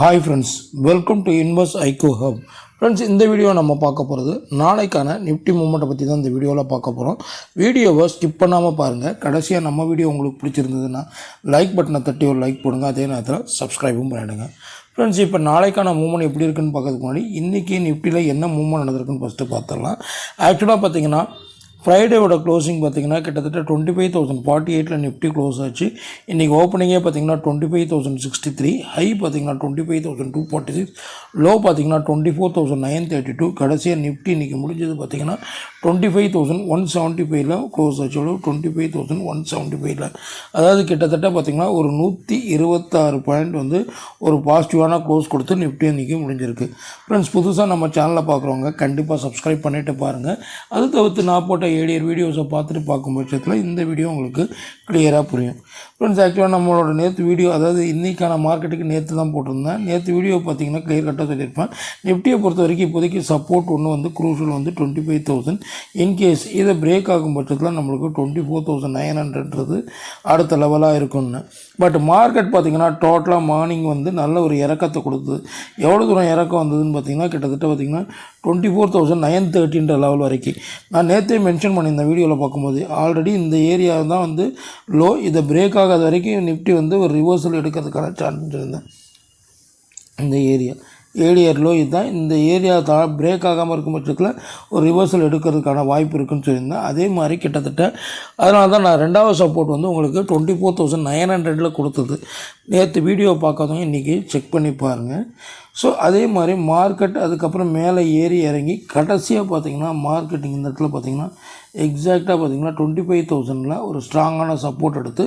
Hi friends, welcome to invest Aiko hub. Friends, இந்த video நம்ம பார்க்க போகிறது நாளைக்கான நிஃப்டி மூமெண்ட்டை பற்றி தான் இந்த வீடியோவில் பார்க்க போகிறோம். வீடியோவை ஸ்கிப் பண்ணாமல் பாருங்கள். கடைசியாக நம்ம வீடியோ உங்களுக்கு பிடிச்சிருந்ததுன்னா லைக் பட்டனை தட்டி ஒரு லைக் போடுங்க. அதே நேரத்தில் சப்ஸ்கிரைபும் பண்ணிவிடுங்க. ஃப்ரெண்ட்ஸ், இப்போ நாளைக்கான மூவ்மெண்ட் எப்படி இருக்குன்னு பார்க்கறதுக்கு முன்னாடி இன்றைக்கி நிஃப்டியில் என்ன மூவ்மெண்ட் நடந்திருக்குன்னு ஃபஸ்ட்டு பார்த்துடலாம். ஆக்சுவலாக பார்த்தீங்கன்னா ஃப்ரைடேவோட க்ளோசிங் பார்த்திங்கன்னா கிட்டத்தட்ட 25,048 நிஃப்டி க்ளோஸ் ஆச்சு. இன்றைக்கி ஓப்பனிங்கே பார்த்திங்கன்னா 25,063, ஹை பார்த்திங்கன்னா 25,246, லோ பார்த்திங்கன்னா 24,932. கடைசியாக நிஃப்டி இன்றைக்கி முடிஞ்சது பார்த்திங்கன்னா 25,175 க்ளோஸ் ஆச்சு. எவ்வளோ 25,175. அதாவது கிட்டத்தட்ட பார்த்திங்கன்னா ஒரு 126 பாயிண்ட் வந்து ஒரு பாசிட்டிவான க்ளோஸ் கொடுத்து நிஃப்டி இன்றைக்கி முடிஞ்சிருக்கு. ஃப்ரெண்ட்ஸ், புதுசாக நம்ம சேனலில் பார்க்குறவங்க கண்டிப்பாக சப்ஸ்கிரைப் பண்ணிவிட்டு பாருங்கள். அது தவிர்த்து நான் போட்ட ஏடியர் வீடியோஸை பார்த்துட்டு பார்க்கும் பட்சத்தில் இந்த வீடியோ உங்களுக்கு கிளியராக புரியும். ஃப்ரெண்ட்ஸ், ஆக்சுவலாக நம்மளோட நேற்று வீடியோ, அதாவது இன்றைக்கான மார்க்கெட்டுக்கு நேற்று தான் போட்டிருந்தேன். நேற்று வீடியோ பார்த்திங்கன்னா கிளியர் கட்டாக சொல்லியிருப்பேன். நிஃப்டியை பொறுத்த வரைக்கும் இப்போதைக்கு சப்போர்ட் ஒன்று வந்து குரூஷியல் வந்து 25,000. இன்கேஸ் இதை பிரேக் ஆகும் பட்சத்தில் நம்மளுக்கு 24,900 அடுத்த லெவலாக இருக்கும்னு. பட் மார்க்கெட் பார்த்திங்கன்னா டோட்டலாக மார்னிங் வந்து நல்ல ஒரு இறக்கத்தை கொடுத்தது. எவ்வளோ தூரம் இறக்கம் வந்ததுன்னு பார்த்திங்கன்னா கிட்டத்தட்ட பார்த்திங்கன்னா 24,930 லெவல் வரைக்கும். நான் நேற்றே மென்ஷன் பண்ணியிருந்தேன் வீடியோவில் பார்க்கும்போது. ஆல்ரெடி இந்த ஏரியா தான் வந்து லோ. இதை பிரேக் ஆகாத வரைக்கும் நிஃப்டி வந்து ஒரு ரிவர்சல் எடுக்கிறதுக்கான சான்ஸ் இருந்தேன். இந்த ஏரியா லோ இதுதான். இந்த ஏரியா பிரேக் ஆகாமல் இருக்கும் பட்சத்தில் ஒரு ரிவர்சல் எடுக்கிறதுக்கான வாய்ப்பு இருக்குதுன்னு சொல்லியிருந்தேன். அதே மாதிரி கிட்டத்தட்ட அதனால தான் நான் ரெண்டாவது சப்போர்ட் வந்து உங்களுக்கு 24,900 கொடுத்தது. நேற்று வீடியோ பார்க்காதவங்க இன்றைக்கி செக் பண்ணி பாருங்கள். ஸோ அதே மாதிரி மார்க்கெட் அதுக்கப்புறம் மேலே ஏறி இறங்கி கடைசியாக பார்த்திங்கன்னா மார்க்கெட்டிங் இந்த இடத்துல பார்த்திங்கன்னா எக்ஸாக்டாக பார்த்திங்கன்னா 25,000 ஒரு ஸ்ட்ராங்கான சப்போர்ட் எடுத்து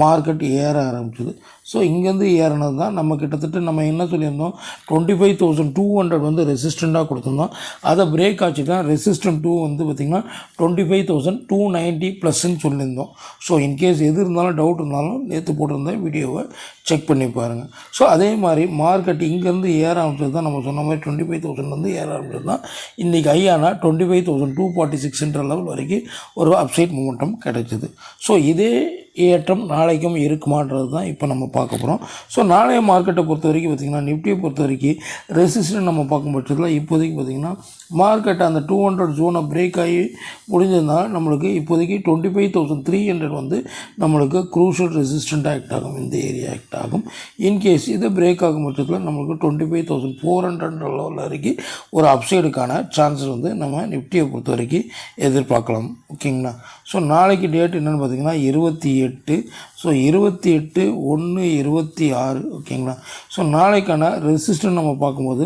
மார்க்கெட் ஏற ஆரம்பிச்சிது. ஸோ இங்கேருந்து ஏறினது தான் நம்ம கிட்டத்தட்ட நம்ம என்ன சொல்லியிருந்தோம், 25,200 வந்து ரெசிஸ்டண்ட்டாக கொடுத்துருந்தோம். அதை பிரேக் ஆச்சு தான் ரெசிஸ்டன்ட் 2 வந்து பார்த்திங்கன்னா 25,290 ப்ளஸ்ன்னு சொல்லியிருந்தோம். ஸோ இன்கேஸ் எது இருந்தாலும் டவுட் இருந்தாலும் நேற்று போட்டிருந்தேன் வீடியோவை செக் பண்ணி பாருங்கள். ஸோ அதே மாதிரி மார்க்கெட் இங்கேருந்து ஏற ஆரம்பிச்சது தான் நம்ம சொன்ன மாதிரி 25,000 வந்து ஏற ஆரம்பிச்சது தான் இன்றைக்கி ஐயானா 25,246 லெவல் வரைக்கும் ஒரு அப்சைட் மூமெண்டம் கிடைச்சிது. ஸோ இதே ஏற்றம் நாளைக்கும் இருக்குமான்றது தான் இப்போ நம்ம பார்க்க போகிறோம். ஸோ நாளைய மார்க்கெட்டை பொறுத்த வரைக்கும் பார்த்திங்கன்னா நிஃப்டியை பொறுத்த வரைக்கும் ரெசிஸ்டன்ட் நம்ம பார்க்கும் பட்சத்தில் இப்போதைக்கு பார்த்திங்கன்னா மார்க்கெட் அந்த 200 ஜோனை பிரேக் ஆகி முடிஞ்சதுனால நம்மளுக்கு இப்போதைக்கு 25,300 வந்து நம்மளுக்கு க்ரூஷியல் ரெசிஸ்டண்ட் ஆக்ட் ஆகும். இந்த ஏரியா ஆக்ட் ஆகும். இன்கேஸ் இது பிரேக் ஆகும் பட்சத்தில் நம்மளுக்கு 25,400 லெவல் வரைக்கும் ஒரு அப்சைடுக்கான சான்சஸ் வந்து நம்ம நிஃப்டியை பொறுத்த வரைக்கும் எதிர்பார்க்கலாம். ஓகேங்களா? ஸோ நாளைக்கு டேட் என்னென்னு பார்த்திங்கன்னா 28. ஸோ 28/1/26. ஓகேங்களா? ஸோ நாளைக்கான ரெசிஸ்டன்ட் நம்ம பார்க்கும்போது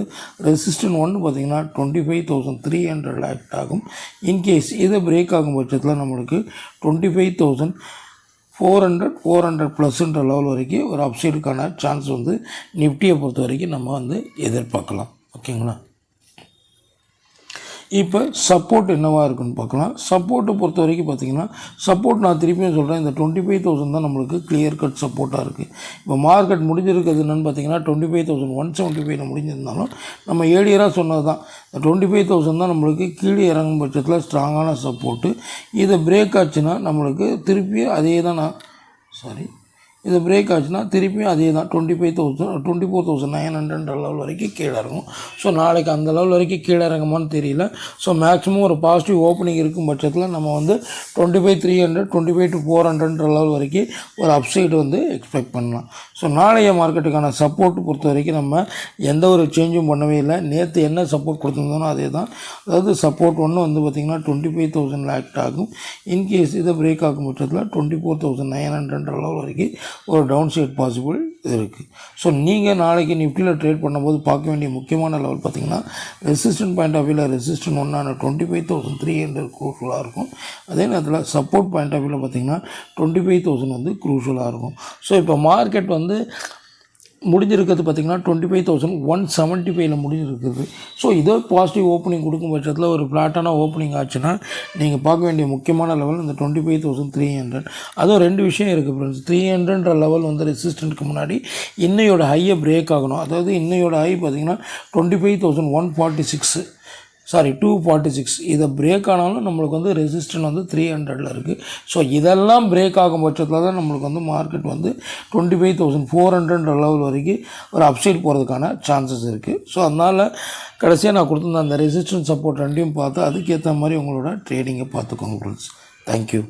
ரெசிஸ்டன்ட் 1 பார்த்திங்கன்னா 25,300 ஆக்ட் ஆகும். இன்கேஸ் இதை பிரேக் ஆகும் பட்சத்தில் நம்மளுக்கு 25,400 ப்ளஸ்ன்ற லெவல் வரைக்கும் ஒரு அப்சைடுக்கான சான்ஸ் வந்து நிஃப்டியை பொறுத்த வரைக்கும் நம்ம வந்து எதிர்பார்க்கலாம். ஓகேங்களா? இப்போ சப்போர்ட் என்னவாக இருக்குன்னு பார்க்கலாம். சப்போர்ட்டை பொறுத்த வரைக்கும் பார்த்திங்கன்னா சப்போர்ட் நான் திருப்பியும் சொல்கிறேன், இந்த 25,000 தான் நம்மளுக்கு கிளியர் கட் சப்போர்ட்டாக இருக்குது. இப்போ மார்க்கெட் முடிஞ்சிருக்கிறது என்னென்னு பார்த்திங்கன்னா 25,175 முடிஞ்சிருந்தாலும் நம்ம ஏழியராக சொன்னது தான், இந்த 25,000 தான் நம்மளுக்கு கீழே இறங்கும் பட்சத்தில் ஸ்ட்ராங்கான சப்போர்ட்டு. இதை பிரேக் ஆச்சுன்னா நம்மளுக்கு திருப்பியும் அதே தான் இது பிரேக் ஆச்சுன்னா திருப்பியும் அதே தான் 24,900 லெவல் வரைக்கும் கீழே இறங்கும். ஸோ நாளைக்கு அந்த லெவல் வரைக்கும் கீழே இறங்குமான்னு தெரியல. ஸோ மேக்ஸிமம் ஒரு பாசிட்டிவ் ஓப்பனிங் இருக்கும் பட்சத்தில் நம்ம வந்து 25,300 25,400 லெவல் வரைக்கும் ஒரு அப்சைடு வந்து எக்ஸ்பெக்ட் பண்ணலாம். ஸோ நாளைய மார்க்கெட்டுக்கான சப்போர்ட் பொறுத்த வரைக்கும் நம்ம எந்த ஒரு சேஞ்சும் பண்ணவே இல்லை. நேற்று என்ன சப்போர்ட் கொடுத்துருந்தோனோ அதே தான். அதாவது சப்போர்ட் ஒன்று வந்து பார்த்திங்கன்னா 25,000 ஆக்ட் ஆகும். இன்கேஸ் இதை பிரேக் ஆகும் பட்சத்தில் 24,900 லெவல் வரைக்கும் ஒரு டவுன் சைட் பாசிபிள் இருக்குது. ஸோ நீங்கள் நாளைக்கு நிஃப்டியில் ட்ரேட் பண்ணும்போது பார்க்க வேண்டிய முக்கியமான லெவல் பார்த்திங்கன்னா ரெசிஸ்டன்ட் பாயிண்ட் ஆஃப் வியூவில் ரெசிஸ்டன்ட் 1 25,300 க்ரூஷலாக இருக்கும். அதே நேரத்தில் சப்போர்ட் பாயிண்ட் ஆஃப் வியூவில் பார்த்திங்கன்னா 25,000 வந்து க்ரூஷலாக இருக்கும். ஸோ இப்போ மார்க்கெட் வந்து முடிஞ்சிருக்கிறது பார்த்திங்கன்னா 25,175 முடிஞ்சிருக்குது. ஸோ இதோ பாசிட்டிவ் ஓப்பனிங் கொடுக்கும் பட்சத்தில் ஒரு ஃப்ளாட்டான ஓப்பனிங் ஆச்சுன்னா நீங்கள் பார்க்க வேண்டிய முக்கியமான லெவல் இந்த 25,300. அதுவும் ரெண்டு விஷயம் இருக்குது ஃப்ரெண்ட்ஸ். 300 லெவல் வந்து ரெசிஸ்டன்ட்க்கு முன்னாடி இன்னையோட ஹையை பிரேக் ஆகணும். அதாவது இன்னையோட ஹை பார்த்திங்கன்னா 25,146. 246 இதை பிரேக் ஆனாலும் நம்மளுக்கு வந்து ரெசிஸ்டன்ட் வந்து 300 இருக்குது. ஸோ இதெல்லாம் பிரேக் ஆகும் பட்சத்தில் தான் நம்மளுக்கு வந்து மார்க்கெட் வந்து 25,400 லெவல் வரைக்கும் ஒரு அப்சைட் போகிறதுக்கான சான்சஸ் இருக்குது. ஸோ அதனால் கடைசியாக நான் கொடுத்துருந்த அந்த ரெசிஸ்டன்ஸ் சப்போர்ட் ரெண்டையும் பார்த்து அதுக்கேற்ற மாதிரி உங்களோட ட்ரேடிங்கை பார்த்துக்கோங்க ஃப்ரெண்ட்ஸ். தேங்க்யூ.